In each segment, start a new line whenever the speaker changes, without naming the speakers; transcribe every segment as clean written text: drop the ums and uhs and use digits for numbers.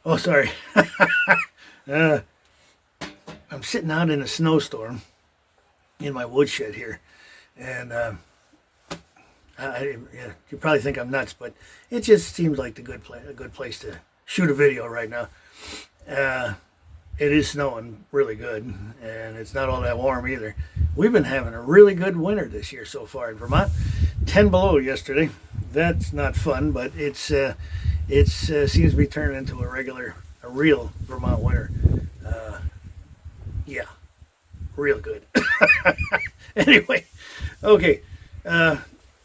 Oh, sorry. uh, I'm sitting out in a snowstorm in my woodshed here, and yeah, you probably think I'm nuts, but it just seems like a good place to shoot a video right now. Uh, it is snowing really good, and it's not all that warm either. We've been having a really good winter this year so far in Vermont. 10 below yesterday. That's not fun, but it seems to be turning into a real Vermont winter. Yeah, real good. Anyway, okay.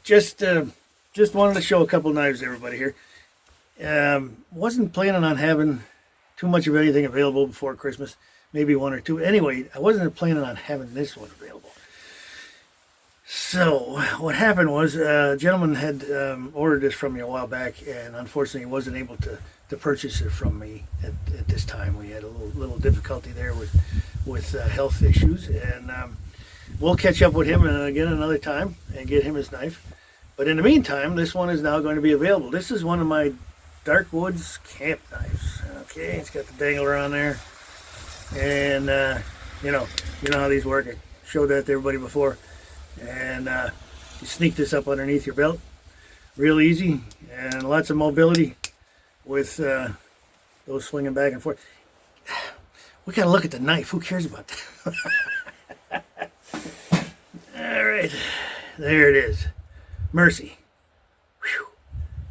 Just wanted to show a couple knives to everybody here. Wasn't planning on having too much of anything available before Christmas, maybe one or two. Anyway, I wasn't planning on having this one available. So what happened was a gentleman had ordered this from me a while back, and unfortunately wasn't able to purchase it from me at this time. We had a little difficulty there with health issues, and we'll catch up with him again another time and get him his knife. But in the meantime, this one is now going to be available. This is one of my Dark Woods camp knives. Okay, it's got the dangler on there, and you know how these work. I showed that to everybody before. And you sneak this up underneath your belt, real easy, and lots of mobility with those swinging back and forth. We gotta look at the knife. Who cares about that? All right, there it is. Mercy. Whew.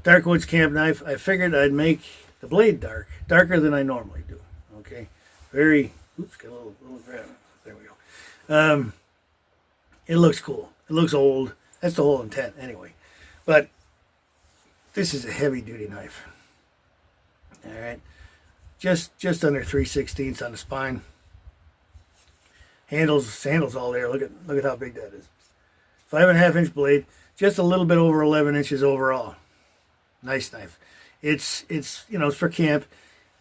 Dark Woods camp knife. I figured I'd make the blade darker than I normally do. Okay, very. Oops, got a little grab. There we go. It looks cool. It looks old. That's the whole intent anyway. But this is a heavy duty knife. All right. Just under 3/16 on the spine. Handles all there. Look at how big that is. 5.5 inch blade. Just a little bit over 11 inches overall. Nice knife. It's it's for camp.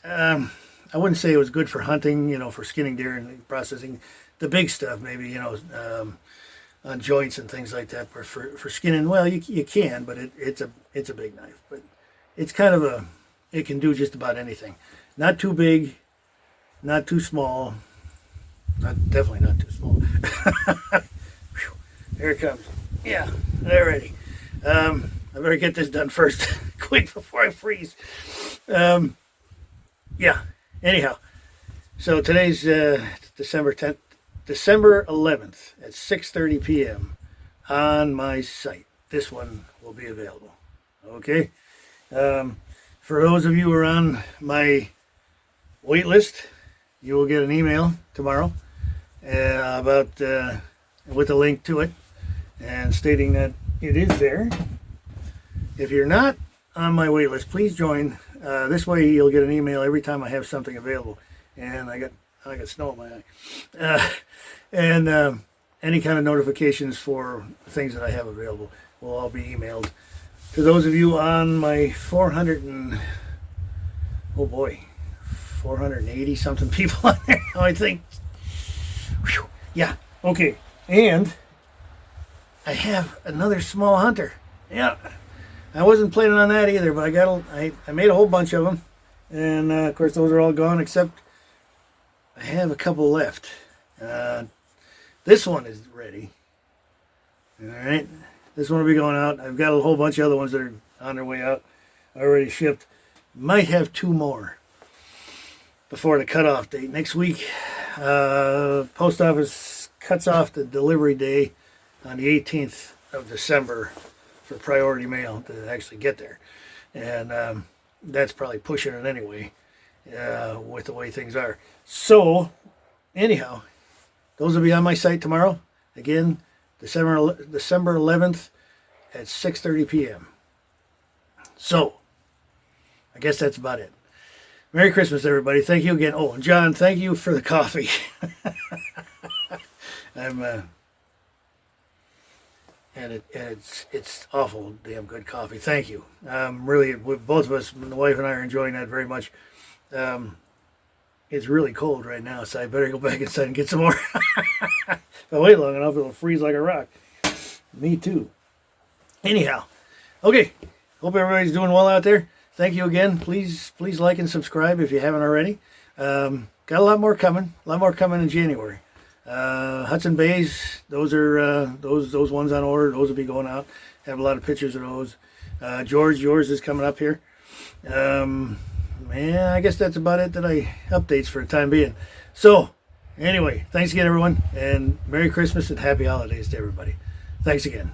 I wouldn't say it was good for hunting, for skinning deer and processing. The big stuff maybe, on joints and things like that. But for skinning, well, you can, but it's a big knife. But it's kind of it can do just about anything. Not too big, not too small. Definitely not too small. There it comes. Yeah, they're ready. I better get this done first, quick before I freeze. Yeah. Anyhow, so today's December 10th. December 11th at 6:30 p.m. on my site. This one will be available. Okay? For those of you who are on my wait list, you will get an email tomorrow about with a link to it and stating that it is there. If you're not on my wait list, please join. This way you'll get an email every time I have something available. And I got snow in my eye. And any kind of notifications for things that I have available will all be emailed to those of you on my 480 something people on there, I think. Whew. Yeah, okay. And I have another small hunter. Yeah, I wasn't planning on that either, but I made a whole bunch of them, and of course those are all gone except I have a couple left. This one is ready. All right. This one will be going out. I've got a whole bunch of other ones that are on their way out, already shipped. Might have two more before the cutoff date. Next week, post office cuts off the delivery day on the 18th of December for priority mail to actually get there. And that's probably pushing it anyway. With the way things are. So, anyhow, those will be on my site tomorrow. Again, December 11th at 6:30 p.m. So, I guess that's about it. Merry Christmas, everybody. Thank you again. Oh, and John, thank you for the coffee. It's awful damn good coffee. Thank you. Really, both of us, the wife and I, are enjoying that very much. It's really cold right now, so I better go back inside and get some more. If I wait long enough, it'll freeze like a rock. Me too. Anyhow, okay. Hope everybody's doing well out there. thank you again. Please like and subscribe if you haven't already. Got a lot more coming. A lot more coming in January. Hudson Bays, those are those ones on order. Those will be going out. Have a lot of pictures of those. George, yours is coming up here. Yeah, I guess that's about it that I updates for the time being. So, anyway, thanks again, everyone, and Merry Christmas and Happy Holidays to everybody. Thanks again.